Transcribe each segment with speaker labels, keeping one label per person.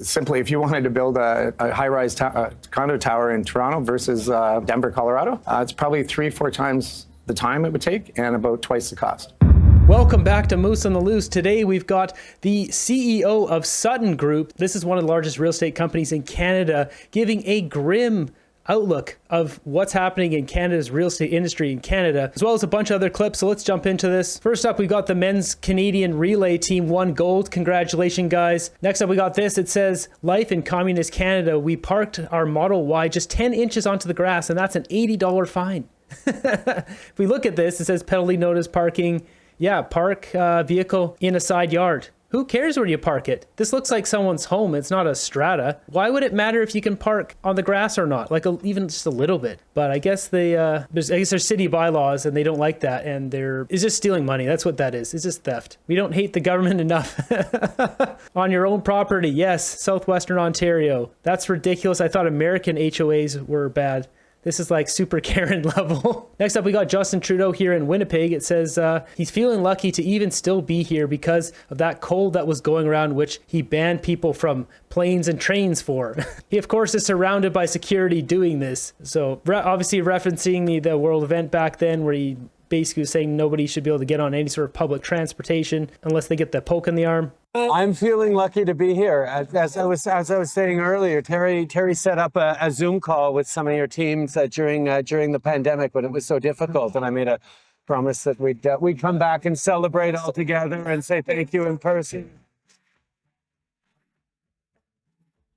Speaker 1: Simply, if you wanted to build a high-rise condo tower in Toronto versus Denver, Colorado, it's probably 3-4 times the time it would take and about twice the cost.
Speaker 2: Welcome back to Moose on the Loose. Today we've got the CEO of Sutton Group. This is one of the largest real estate companies in Canada, giving a grim outlook of what's happening in Canada's real estate industry in Canada, as well as a bunch of other clips. So let's jump into this. First up, we got the men's Canadian relay team won gold. Congratulations, guys. Next up, we got this. It says, life in communist Canada. We parked our Model Y just 10 inches onto the grass, and that's an $80 fine. If we look at this, it says penalty notice parking. Yeah, park vehicle in a side yard. Who cares where you park it? This looks like someone's home. It's not a strata. Why would it matter if you can park on the grass or not? Like even just a little bit. But I guess there's city bylaws and they don't like that. And it's just stealing money. That's what that is. It's just theft. We don't hate the government enough. On your own property. Yes, Southwestern Ontario. That's ridiculous. I thought American HOAs were bad. This is like super Karen level. Next up, we got Justin Trudeau here in Winnipeg. It says he's feeling lucky to even still be here because of that cold that was going around, which he banned people from planes and trains for. He, of course, is surrounded by security doing this. So obviously referencing the world event back then where he basically was saying nobody should be able to get on any sort of public transportation unless they get the poke in the arm.
Speaker 3: I'm feeling lucky to be here. As I was saying earlier, Terry set up a Zoom call with some of your teams during the pandemic when it was so difficult, and I made a promise that we'd come back and celebrate all together and say thank you in person.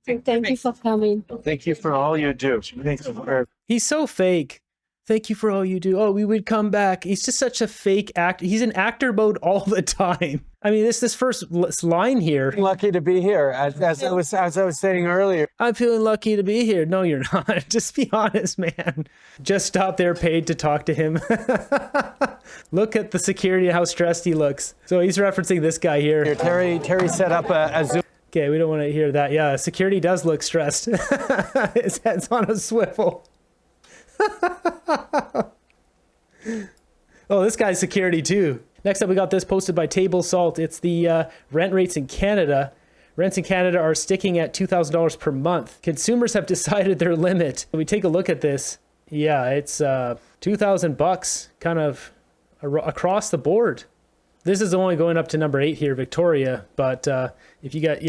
Speaker 4: Thank you for coming.
Speaker 3: Thank you for all you do. Thanks for.
Speaker 2: He's so fake. Thank you for all you do. Oh, we would come back. He's just such a fake actor. He's in actor mode all the time. I mean, this first line here.
Speaker 3: Lucky to be here. As I was saying earlier.
Speaker 2: I'm feeling lucky to be here. No, you're not. Just be honest, man. Just stop there, paid to talk to him. Look at the security and how stressed he looks. So he's referencing this guy here.
Speaker 3: Terry set up a Zoom.
Speaker 2: Okay, we don't want to hear that. Yeah, security does look stressed. His head's on a swivel. Oh, this guy's security too. Next up, we got this posted by Table Salt. It's the rent rates in Canada. Rents in Canada are sticking at $2,000 per month. Consumers have decided their limit. When we take a look at this, yeah, it's $2,000 kind of across the board. This is only going up to number 8 here, Victoria. But if you got,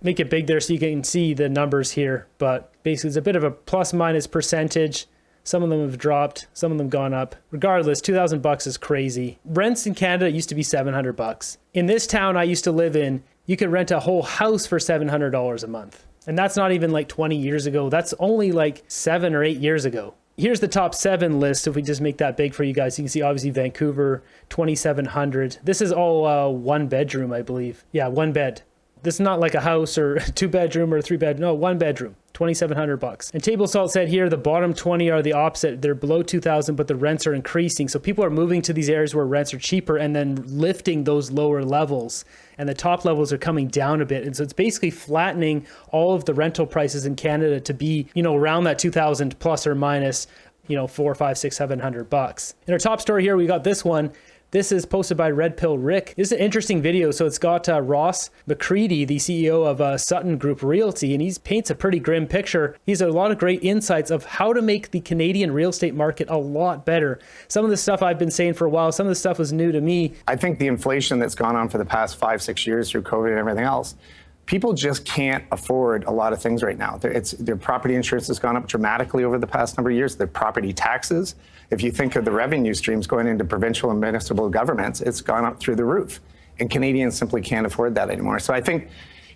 Speaker 2: make it big there so you can see the numbers here. But basically, it's a bit of a plus minus percentage. Some of them have dropped, some of them gone up. Regardless, $2,000 is crazy. Rents in Canada used to be $700. In this town I used to live in, you could rent a whole house for $700 a month. And that's not even like 20 years ago. That's only like 7 or 8 years ago. Here's the top 7 list. If we just make that big for you guys, you can see obviously Vancouver, 2,700. This is all 1 bedroom, I believe. Yeah, 1 bed. This is not like a house or 2 bedroom or 3 bed. No, 1 bedroom. $2,700. And Table Salt said here, the bottom 20 are the opposite. They're below 2,000, but the rents are increasing. So people are moving to these areas where rents are cheaper and then lifting those lower levels. And the top levels are coming down a bit. And so it's basically flattening all of the rental prices in Canada to be, around that 2,000 plus or minus, $400, $500, $600, $700. In our top story here, we got this one. This is posted by Red Pill Rick. This is an interesting video. So it's got Ross McCready, the CEO of Sutton Group Realty, and he paints a pretty grim picture. He has a lot of great insights of how to make the Canadian real estate market a lot better. Some of the stuff I've been saying for a while, some of the stuff was new to me.
Speaker 1: I think the inflation that's gone on for the past 5-6 years through COVID and everything else, people just can't afford a lot of things right now. Their property insurance has gone up dramatically over the past number of years. Their property taxes, if you think of the revenue streams going into provincial and municipal governments, it's gone up through the roof. And Canadians simply can't afford that anymore. So I think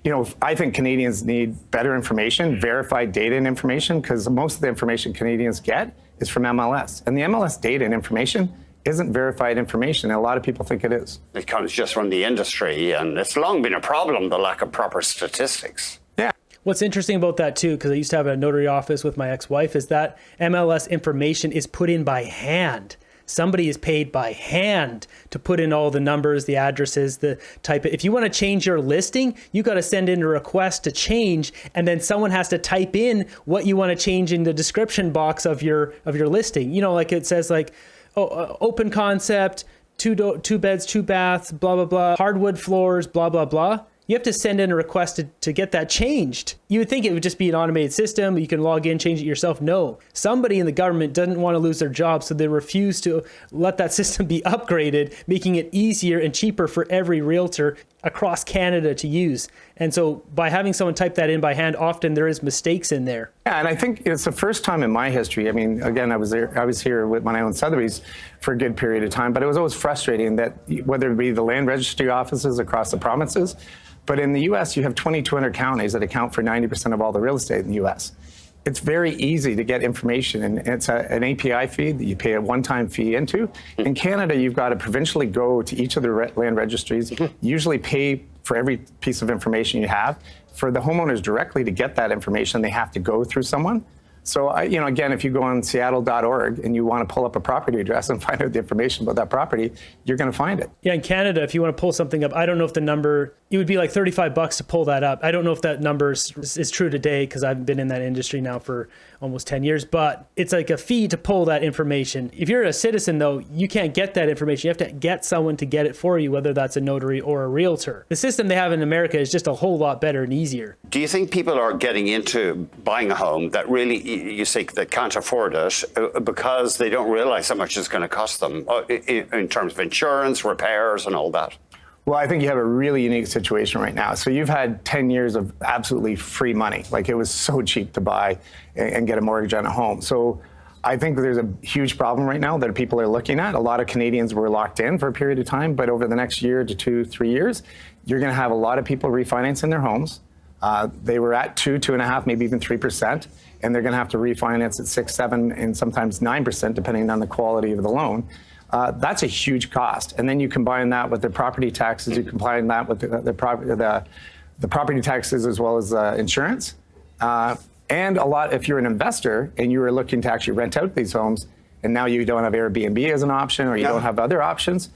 Speaker 1: Canadians need better information, verified data and information, because most of the information Canadians get is from MLS. And the MLS data and information isn't verified information, and a lot of people think it is.
Speaker 5: It comes just from the industry, and it's long been a problem, the lack of proper statistics.
Speaker 1: Yeah.
Speaker 2: What's interesting about that too, because I used to have a notary office with my ex-wife, is that MLS information is put in by hand. Somebody is paid by hand to put in all the numbers, the addresses, the type. If you want to change your listing, you got to send in a request to change, and then someone has to type in what you want to change in the description box of your listing. Like it says like, open concept, two beds, 2 baths, blah, blah, blah, hardwood floors, blah, blah, blah. you have to send in a request to get that changed. You would think it would just be an automated system. You can log in, change it yourself. No, somebody in the government doesn't want to lose their job, so they refuse to let that system be upgraded, making it easier and cheaper for every realtor across Canada to use. And so by having someone type that in by hand, often there is mistakes in there.
Speaker 1: Yeah, and I think it's the first time in my history. I mean, again, I was here when I owned Sotheby's for a good period of time, but it was always frustrating that whether it be the land registry offices across the provinces, but in the U.S., you have 2,200 counties that account for 90% of all the real estate in the U.S. It's very easy to get information, and it's an API fee that you pay a one-time fee into. In Canada, you've got to provincially go to each of the land registries, usually pay for every piece of information you have. For the homeowners directly to get that information, they have to go through someone. So, again, if you go on seattle.org and you want to pull up a property address and find out the information about that property, you're going to find it.
Speaker 2: Yeah, in Canada, if you want to pull something up, I don't know if the number, it would be like $35 to pull that up. I don't know if that number is true today because I've been in that industry now for almost 10 years, but it's like a fee to pull that information. If you're a citizen, though, you can't get that information. You have to get someone to get it for you, whether that's a notary or a realtor. The system they have in America is just a whole lot better and easier.
Speaker 5: Do you think people are getting into buying a home that really, you say, that can't afford it because they don't realize how much it's going to cost them in terms of insurance, repairs, and all that?
Speaker 1: Well, I think you have a really unique situation right now. So you've had 10 years of absolutely free money. Like, it was so cheap to buy and get a mortgage on a home. So I think there's a huge problem right now that people are looking at. A lot of Canadians were locked in for a period of time, but over the next year to 2-3 years, you're going to have a lot of people refinancing their homes. They were at 2.5%, maybe even 3%, and they're going to have to refinance at 6, 7, and sometimes 9%, depending on the quality of the loan. That's a huge cost. And then you combine that with the property taxes, you combine that with the property taxes as well as insurance. And a lot, if you're an investor and you are looking to actually rent out these homes, and now you don't have Airbnb as an option, or you don't have other options.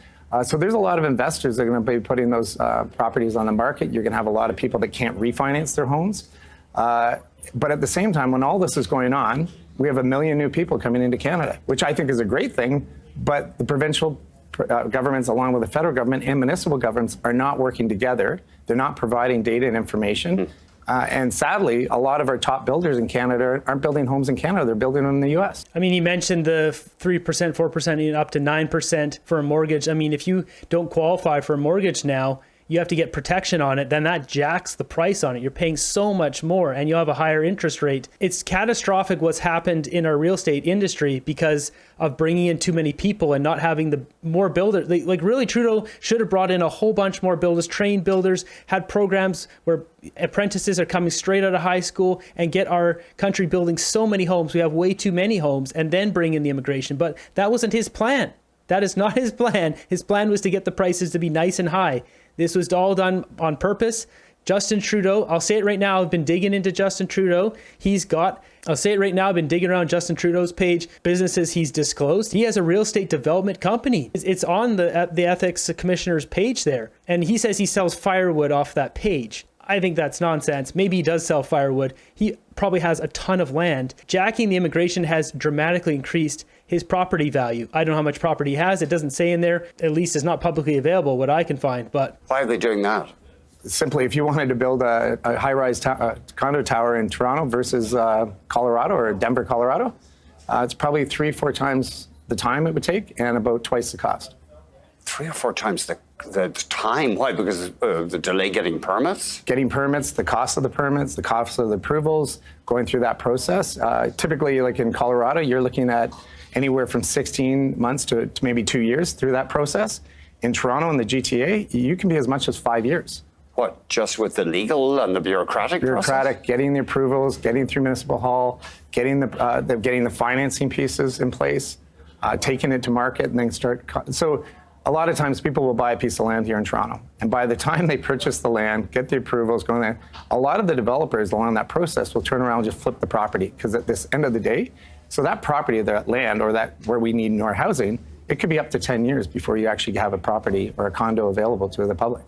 Speaker 1: So there's a lot of investors that are going to be putting those properties on the market. You're going to have a lot of people that can't refinance their homes. But at the same time, when all this is going on, we have 1 million new people coming into Canada, which I think is a great thing. But the provincial governments, along with the federal government and municipal governments, are not working together. They're not providing data and information. And sadly, a lot of our top builders in Canada aren't building homes in Canada. They're building them in the U.S.
Speaker 2: I mean, you mentioned the 3%, 4%, up to 9% for a mortgage. I mean, if you don't qualify for a mortgage now, you have to get protection on it, then that jacks the price on it. You're paying so much more and you have a higher interest rate. It's catastrophic what's happened in our real estate industry because of bringing in too many people and not having the more builders. Like, really, Trudeau should have brought in a whole bunch more builders, trained builders, had programs where apprentices are coming straight out of high school and get our country building so many homes. We have way too many homes, and then bring in the immigration. But that wasn't his plan. That is not his plan. His plan was to get the prices to be nice and high. This was all done on purpose. Justin Trudeau, I'll say it right now, I've been digging into Justin Trudeau. I'll say it right now, I've been digging around Justin Trudeau's page, businesses he's disclosed. He has a real estate development company. It's on the ethics commissioner's page there. And he says he sells firewood off that page. I think that's nonsense. Maybe he does sell firewood. He probably has a ton of land. Jacking the immigration has dramatically increased his property value. I don't know how much property he has. It doesn't say in there. At least it's not publicly available, what I can find. But
Speaker 5: why are they doing that?
Speaker 1: Simply, if you wanted to build a high-rise condo tower in Toronto versus Colorado or Denver, Colorado, it's probably 3-4 times the time it would take and about twice the cost.
Speaker 5: 3 or 4 times the time? Why? Because the delay getting permits?
Speaker 1: Getting permits, the cost of the permits, the cost of the approvals, going through that process. Typically, like in Colorado, you're looking at anywhere from 16 months to maybe 2 years through that process. In Toronto and the GTA, you can be as much as 5 years.
Speaker 5: What, just with the legal and the bureaucratic process?
Speaker 1: Getting the approvals, getting through municipal hall, getting the financing pieces in place, taking it to market, and then start. So a lot of times people will buy a piece of land here in Toronto, and by the time they purchase the land, get the approvals, go in there, a lot of the developers along that process will turn around and just flip the property, because at this end of the day, so that property, that land, or that where we need more housing, it could be up to 10 years before you actually have a property or a condo available to the public.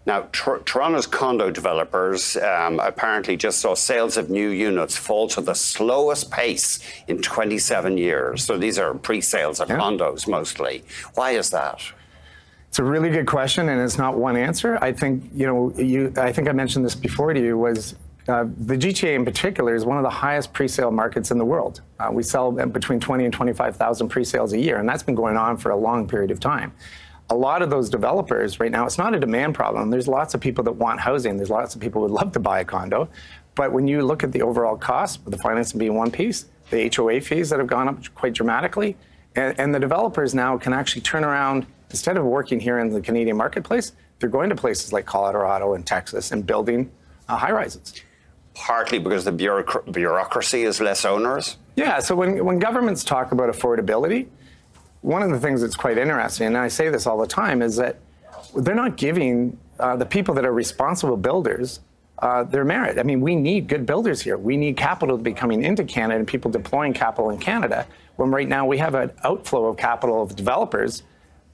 Speaker 5: Now, Toronto's condo developers apparently just saw sales of new units fall to the slowest pace in 27 years. So these are pre-sales of condos mostly. Why is that?
Speaker 1: It's a really good question, and it's not one answer. I think, I think I mentioned this before to you, was the GTA in particular is one of the highest pre-sale markets in the world. We sell between 20 and 25,000 pre-sales a year, and that's been going on for a long period of time. A lot of those developers right now, it's not a demand problem. There's lots of people that want housing. There's lots of people who would love to buy a condo. But when you look at the overall cost, with the financing being one piece, the HOA fees that have gone up quite dramatically, and the developers now can actually turn around, instead of working here in the Canadian marketplace, they're going to places like Colorado and Texas and building high-rises.
Speaker 5: Partly because the bureaucracy is less onerous?
Speaker 1: Yeah, so when governments talk about affordability, one of the things that's quite interesting, and I say this all the time, is that they're not giving the people that are responsible builders their merit. I mean, we need good builders here. We need capital to be coming into Canada and people deploying capital in Canada, when right now we have an outflow of capital of developers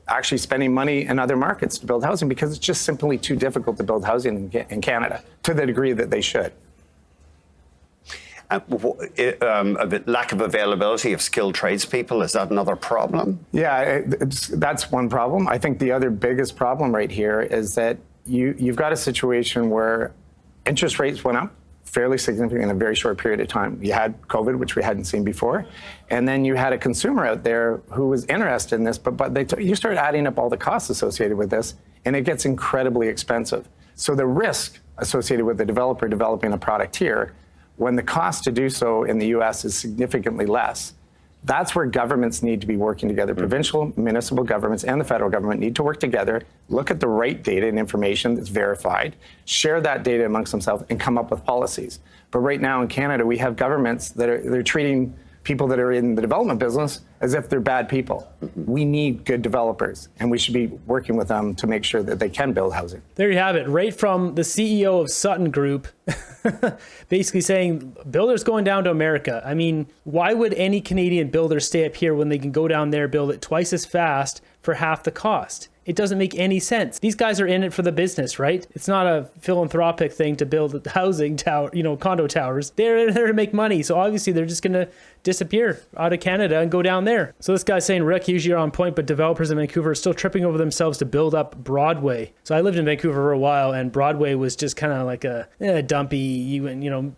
Speaker 1: actually spending money in other markets to build housing because it's just simply too difficult to build housing in Canada to the degree that they should.
Speaker 5: A lack of availability of skilled tradespeople, is that another problem?
Speaker 1: Yeah, that's one problem. I think the other biggest problem right here is that you've got a situation where interest rates went up fairly significantly in a very short period of time. You had COVID, which we hadn't seen before, and then you had a consumer out there who was interested in this, but you start adding up all the costs associated with this, and it gets incredibly expensive. So the risk associated with the developer developing a product here, when the cost to do so in the US is significantly less, that's where governments need to be working together. Provincial, municipal governments, and the federal government need to work together, look at the right data and information that's verified, share that data amongst themselves, and come up with policies. But right now in Canada, we have governments that they're treating people that are in the development business as if they're bad people. We need good developers, and we should be working with them to make sure that they can build housing.
Speaker 2: There you have it, right from the CEO of Sutton Group, basically saying builders going down to America. I mean, why would any Canadian builder stay up here when they can go down there, build it twice as fast for half the cost? It doesn't make any sense. These guys are in it for the business, right? It's not a philanthropic thing to build housing tower, condo towers. They're there to make money. So obviously they're just going to disappear out of Canada and go down there. So this guy's saying, Rick, usually you're on point, but developers in Vancouver are still tripping over themselves to build up Broadway. So I lived in Vancouver for a while, and Broadway was just kind of like a dumpy,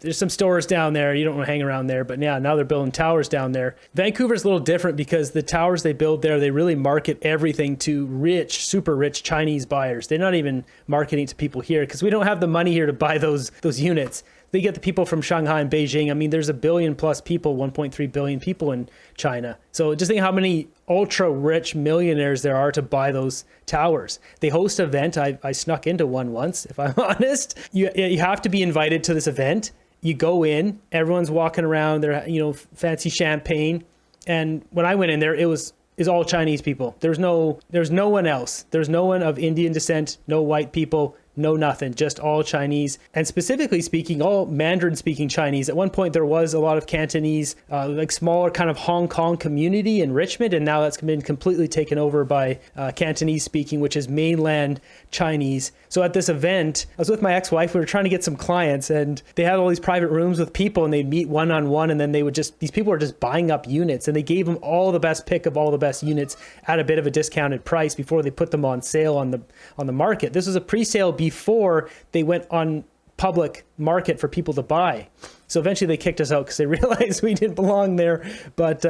Speaker 2: there's some stores down there. You don't want to hang around there. But yeah, now they're building towers down there. Vancouver's a little different because the towers they build there, they really market everything to rich, super rich Chinese buyers. They're not even marketing to people here because we don't have the money here to buy those units. They get the people from Shanghai and Beijing. I mean, there's 1 billion plus people, 1.3 billion people in China. So just think how many ultra rich millionaires there are to buy those towers. They host an event. I snuck into one once, if I'm honest. You have to be invited to this event. You go in, everyone's walking around, they're, fancy champagne. And when I went in there, is all Chinese people. There's no one else. There's no one of Indian descent, no white people, no nothing, just all Chinese. And specifically speaking, all Mandarin speaking Chinese. At one point there was a lot of Cantonese, like smaller kind of Hong Kong community in Richmond. And now that's been completely taken over by Cantonese speaking, which is mainland Chinese. So at this event, I was with my ex-wife, we were trying to get some clients, and they had all these private rooms with people, and they'd meet one-on-one, and then these people were just buying up units, and they gave them all the best pick of all the best units at a bit of a discounted price before they put them on sale on the market. This was a pre-sale before they went on public market for people to buy. So eventually they kicked us out because they realized we didn't belong there. But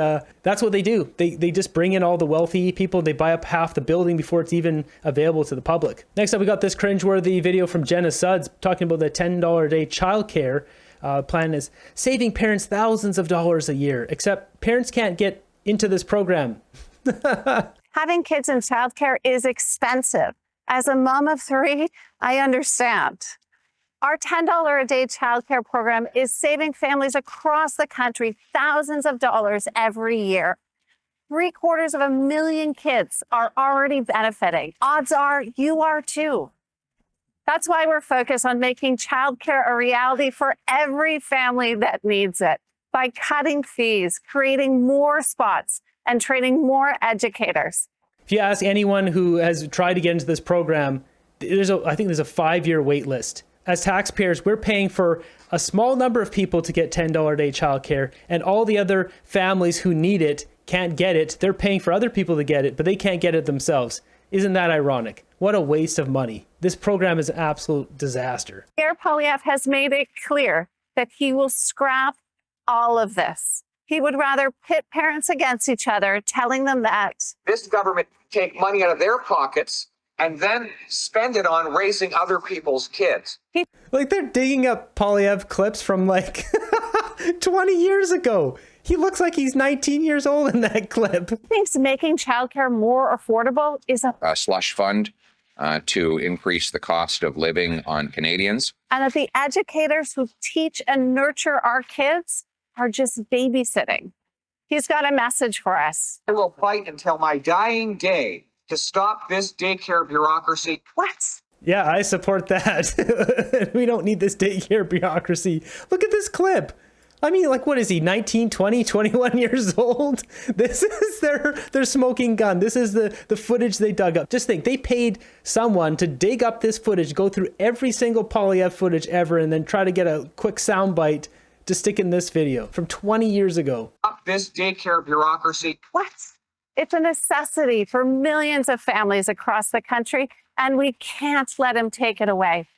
Speaker 2: that's what they do. They just bring in all the wealthy people. They buy up half the building before it's even available to the public. Next up, we got this cringeworthy video from Jenna Suds talking about the $10 a day childcare plan is saving parents thousands of dollars a year, except parents can't get into this program.
Speaker 6: Having kids in childcare is expensive. As a mom of 3, I understand. Our $10 a day childcare program is saving families across the country thousands of dollars every year. 750,000 kids are already benefiting. Odds are you are too. That's why we're focused on making childcare a reality for every family that needs it by cutting fees, creating more spots, and training more educators.
Speaker 2: If you ask anyone who has tried to get into this program, I think there's a 5-year wait list. As taxpayers, we're paying for a small number of people to get $10 a day childcare, and all the other families who need it can't get it. They're paying for other people to get it, but they can't get it themselves. Isn't that ironic? What a waste of money. This program is an absolute disaster.
Speaker 6: Pierre Poilievre has made it clear that he will scrap all of this. He would rather pit parents against each other, telling them that
Speaker 7: this government take money out of their pockets and then spend it on raising other people's kids.
Speaker 2: Like, they're digging up Poilievre clips from like 20 years ago. He looks like he's 19 years old in that clip.
Speaker 6: He thinks making childcare more affordable is
Speaker 8: a slush fund to increase the cost of living on Canadians.
Speaker 6: And that the educators who teach and nurture our kids are just babysitting. He's got a message for us.
Speaker 7: I will fight until my dying day to stop this daycare bureaucracy.
Speaker 6: What?
Speaker 2: Yeah, I support that. We don't need this daycare bureaucracy. Look at this clip. I mean, like, what is he, 19, 20, 21 years old? This is their smoking gun. This is the footage they dug up. Just think, they paid someone to dig up this footage, go through every single Poilievre footage ever, and then try to get a quick soundbite to stick in this video from 20 years ago.
Speaker 7: Stop this daycare bureaucracy.
Speaker 6: What? It's a necessity for millions of families across the country, and we can't let him take it away.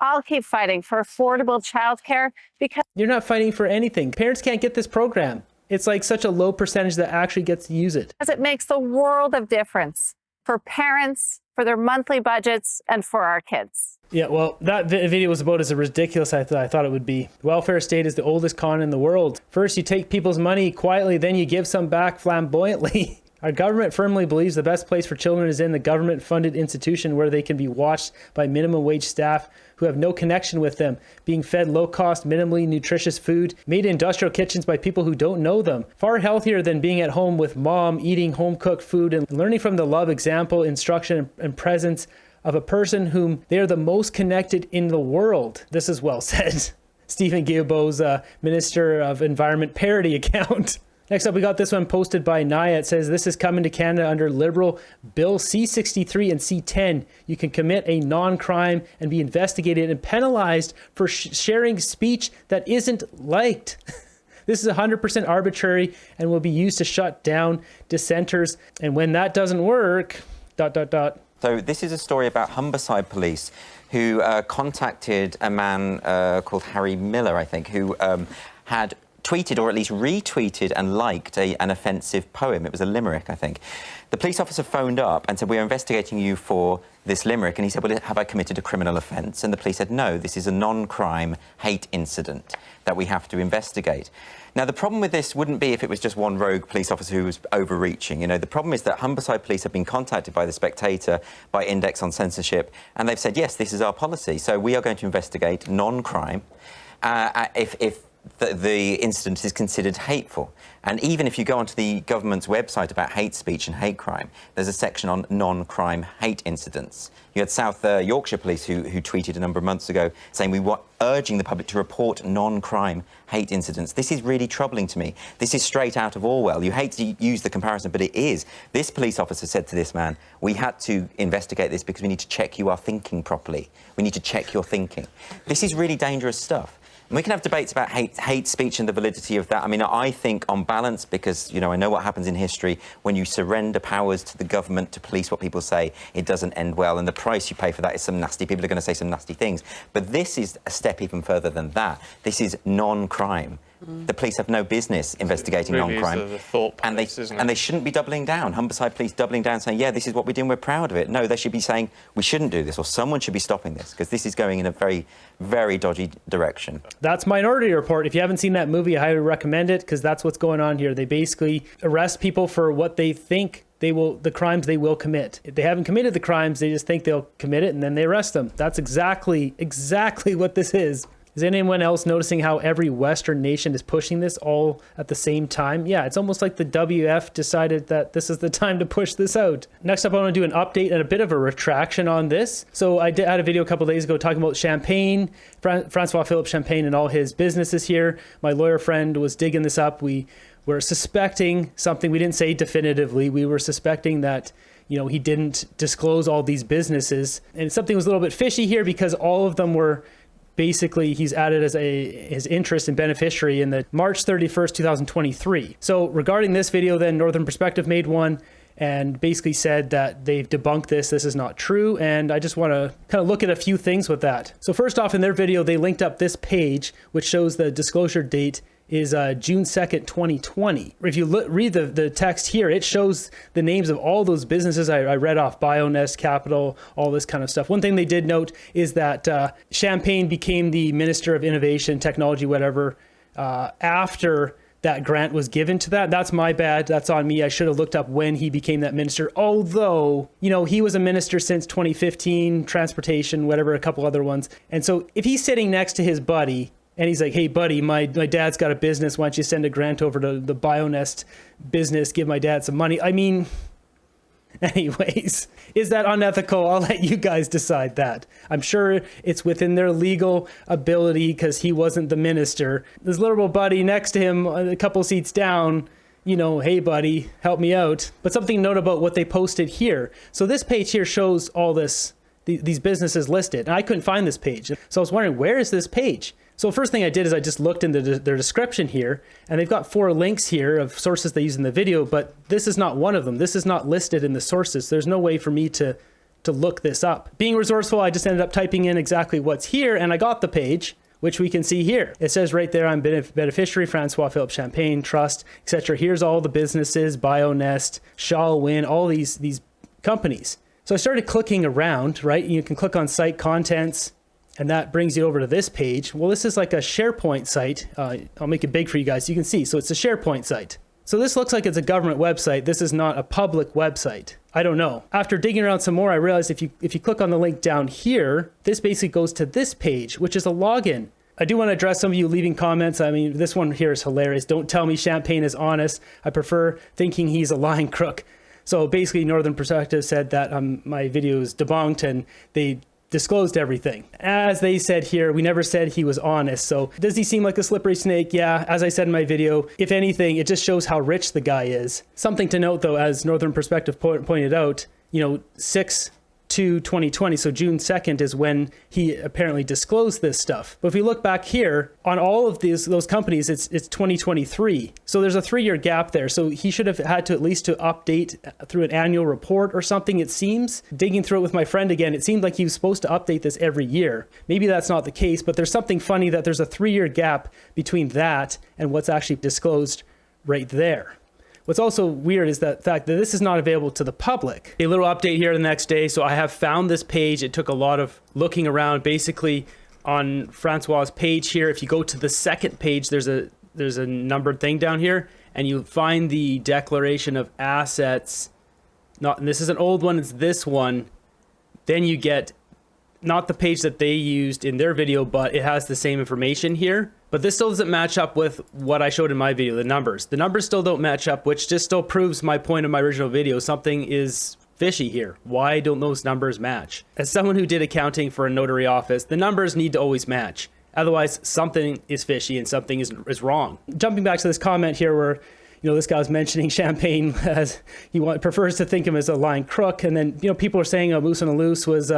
Speaker 6: I'll keep fighting for affordable childcare because
Speaker 2: you're not fighting for anything. Parents can't get this program. It's like such a low percentage that actually gets to use it.
Speaker 6: it makes the world of difference for parents, for their monthly budgets, and for our kids.
Speaker 2: Yeah, well, that video was about as ridiculous as I thought it would be. Welfare state is the oldest con in the world. First, you take people's money quietly, then you give some back flamboyantly. Our government firmly believes the best place for children is in the government-funded institution where they can be watched by minimum wage staff who have no connection with them, being fed low-cost, minimally nutritious food, made in industrial kitchens by people who don't know them. Far healthier than being at home with mom, eating home-cooked food and learning from the love, example, instruction, and presence of a person whom they are the most connected in the world. This is well said. Stephen Guilbeault's Minister of Environment parody account. Next up, we got this one posted by Naya. It says, this is coming to Canada under Liberal Bill C-63 and C-10. You can commit a non-crime and be investigated and penalized for sharing speech that isn't liked. This is 100% arbitrary and will be used to shut down dissenters. And when that doesn't work, ...
Speaker 9: So this is a story about Humberside Police who contacted a man called Harry Miller, I think, who had tweeted or at least retweeted and liked an offensive poem. It was a limerick, I think. The police officer phoned up and said, we are investigating you for this limerick. And he said, well, have I committed a criminal offence? And the police said, no, this is a non-crime hate incident that we have to investigate. Now, the problem with this wouldn't be if it was just one rogue police officer who was overreaching. You know, the problem is that Humberside Police have been contacted by The Spectator, by Index on Censorship, and they've said, yes, this is our policy. So we are going to investigate non-crime if the incident is considered hateful. And even if you go onto the government's website about hate speech and hate crime, there's a section on non-crime hate incidents. You had South Yorkshire Police who tweeted a number of months ago saying we were urging the public to report non-crime hate incidents. This is really troubling to me. This is straight out of Orwell. You hate to use the comparison, but it is. This police officer said to this man, we had to investigate this because we need to check you are thinking properly. We need to check your thinking. This is really dangerous stuff. And we can have debates about hate speech and the validity of that. I mean, I think on balance, because, you know, I know what happens in history, when you surrender powers to the government to police what people say, it doesn't end well. And the price you pay for that is some nasty people are going to say some nasty things. But this is a step even further than that. This is non-crime. The police have no business investigating
Speaker 10: really
Speaker 9: non-crime.
Speaker 10: And
Speaker 9: they shouldn't be doubling down. Humberside Police doubling down, saying, yeah, this is what we're doing, we're proud of it. No, they should be saying, we shouldn't do this, or someone should be stopping this, because this is going in a very, very dodgy direction.
Speaker 2: That's Minority Report. If you haven't seen that movie, I highly recommend it, because that's what's going on here. They basically arrest people for what they think the crimes they will commit. If they haven't committed the crimes, they just think they'll commit it, and then they arrest them. That's exactly what this is. Is anyone else noticing how every Western nation is pushing this all at the same time? Yeah, it's almost like the WF decided that this is the time to push this out. Next up, I want to do an update and a bit of a retraction on this. So I had a video a couple days ago talking about Champagne, Francois-Philippe Champagne and all his businesses here. My lawyer friend was digging this up. We were suspecting something. We didn't say definitively. We were suspecting that, you know, he didn't disclose all these businesses. And something was a little bit fishy here because all of them were basically, he's added as his interest and beneficiary in the March 31st, 2023. So regarding this video, then Northern Perspective made one, and basically said that they've debunked this. This is not true. And I just want to kind of look at a few things with that. So first off, in their video, they linked up this page, which shows the disclosure date is June 2nd, 2020. If you read the text here, it shows the names of all those businesses I read off, BioNest, Capital, all this kind of stuff. One thing they did note is that Champagne became the Minister of Innovation, Technology, whatever, after that grant was given to that. That's my bad. That's on me. I should have looked up when he became that minister. Although, you know, he was a minister since 2015, transportation, whatever, a couple other ones. And so if he's sitting next to his buddy and he's like, hey, buddy, my dad's got a business. Why don't you send a grant over to the BioNest business? Give my dad some money. I mean, anyways, is that unethical? I'll let you guys decide that. I'm sure it's within their legal ability because he wasn't the minister. This little buddy next to him, a couple seats down, you know, hey, buddy, help me out. But something to note about what they posted here. So this page here shows all these businesses listed. And I couldn't find this page. So I was wondering, where is this page? So first thing I did is I just looked into their description here, and they've got 4 links here of sources they use in the video, but this is not one of them. This is not listed in the sources. There's no way for me to look this up. Being resourceful, I just ended up typing in exactly what's here, and I got the page, which we can see here. It says right there, I'm beneficiary, Francois Philippe Champagne Trust, etc. Here's all the businesses, BioNest, Shawwin, all these companies. So I started clicking around, right? You can click on site contents, and that brings you over to this page. Well, this is like a SharePoint site. I'll make it big for you guys so you can see. So it's a SharePoint site. So this looks like it's a government website. This is not a public website. I don't know. After digging around some more, I realized if you click on the link down here, this basically goes to this page, which is a login. I do want to address some of you leaving comments. I mean, this one here is hilarious. Don't tell me Champagne is honest. I prefer thinking he's a lying crook. So basically, Northern Perspective said that my video is debunked and they disclosed everything. As they said here, we never said he was honest. So does he seem like a slippery snake? Yeah, as I said in my video, if anything, it just shows how rich the guy is. Something to note though, as Northern Perspective pointed out, you know, 6/2/2020, so June 2nd is when he apparently disclosed this stuff. But if we look back here, on all of those companies, it's 2023. So there's a 3-year gap there. So he should have had to at least to update through an annual report or something, it seems. Digging through it with my friend again, it seemed like he was supposed to update this every year. Maybe that's not the case, but there's something funny that there's a 3-year gap between that and what's actually disclosed right there. What's also weird is the fact that this is not available to the public. A little update here the next day. So I have found this page. It took a lot of looking around. Basically, on Francois's page here, if you go to the second page, there's a numbered thing down here, and you find the declaration of assets. And this is an old one. It's this one. Then you get not the page that they used in their video, but it has the same information here. But this still doesn't match up with what I showed in my video, the numbers. The numbers still don't match up, which just still proves my point of my original video. Something is fishy here. Why don't those numbers match? As someone who did accounting for a notary office, the numbers need to always match. Otherwise, something is fishy and something is wrong. Jumping back to this comment here where, you know, this guy was mentioning Champagne as he prefers to think of him as a lying crook. And then, you know, people are saying Moose on the Loose was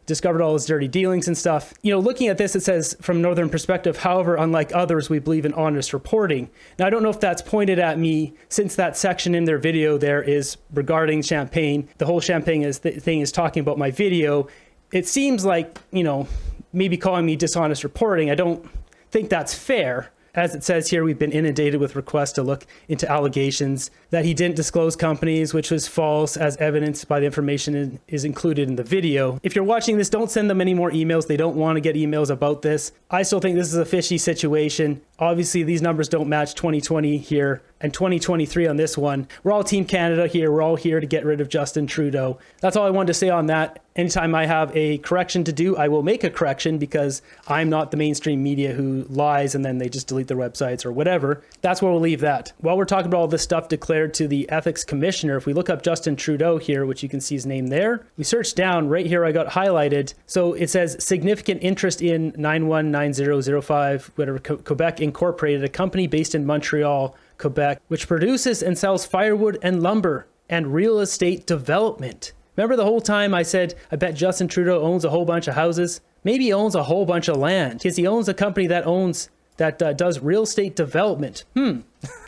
Speaker 2: discovered all his dirty dealings and stuff. You know, looking at this, it says from Northern Perspective, however, unlike others, we believe in honest reporting. Now, I don't know if that's pointed at me since that section in their video there is regarding Champagne. The whole Champagne thing is talking about my video. It seems like, you know, maybe calling me dishonest reporting. I don't think that's fair. As it says here, we've been inundated with requests to look into allegations that he didn't disclose companies, which was false, as evidenced by the information is included in the video. If you're watching this, don't send them any more emails. They don't want to get emails about this. I still think this is a fishy situation. Obviously, these numbers don't match 2020 here and 2023 on this one. We're all Team Canada here. We're all here to get rid of Justin Trudeau. That's all I wanted to say on that. Anytime I have a correction to do, I will make a correction because I'm not the mainstream media who lies and then they just delete their websites or whatever. That's where we'll leave that. While we're talking about all this stuff declared to the ethics commissioner, if we look up Justin Trudeau here, which you can see his name there, we search down right here, I got highlighted. So it says significant interest in 919005, whatever, Quebec Incorporated, a company based in Montreal, Quebec, which produces and sells firewood and lumber and real estate development. Remember the whole time I said, I bet Justin Trudeau owns a whole bunch of houses? Maybe he owns a whole bunch of land because he owns a company that owns that does real estate development.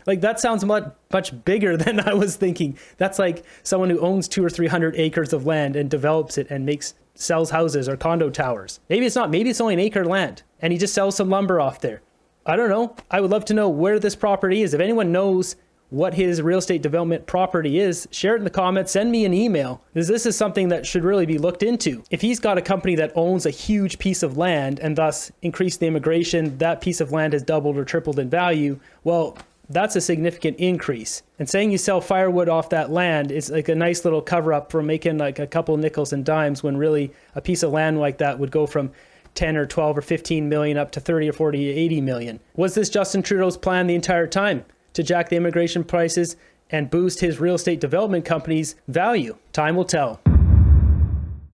Speaker 2: Like that sounds much bigger than I was thinking. That's like someone who owns 200 or 300 acres of land and develops it and sells houses or condo towers. Maybe it's not. Maybe it's only an acre land and he just sells some lumber off there. I don't know. I would love to know where this property is. If anyone knows what his real estate development property is, share it in the comments, send me an email, because this is something that should really be looked into. If he's got a company that owns a huge piece of land and thus increased the immigration, that piece of land has doubled or tripled in value, well, that's a significant increase. And saying you sell firewood off that land is like a nice little cover up for making like a couple nickels and dimes, when really a piece of land like that would go from 10 or 12 or 15 million up to 30 or 40 or 80 million. Was this Justin Trudeau's plan the entire time? To jack the immigration prices and boost his real estate development company's value? Time will tell.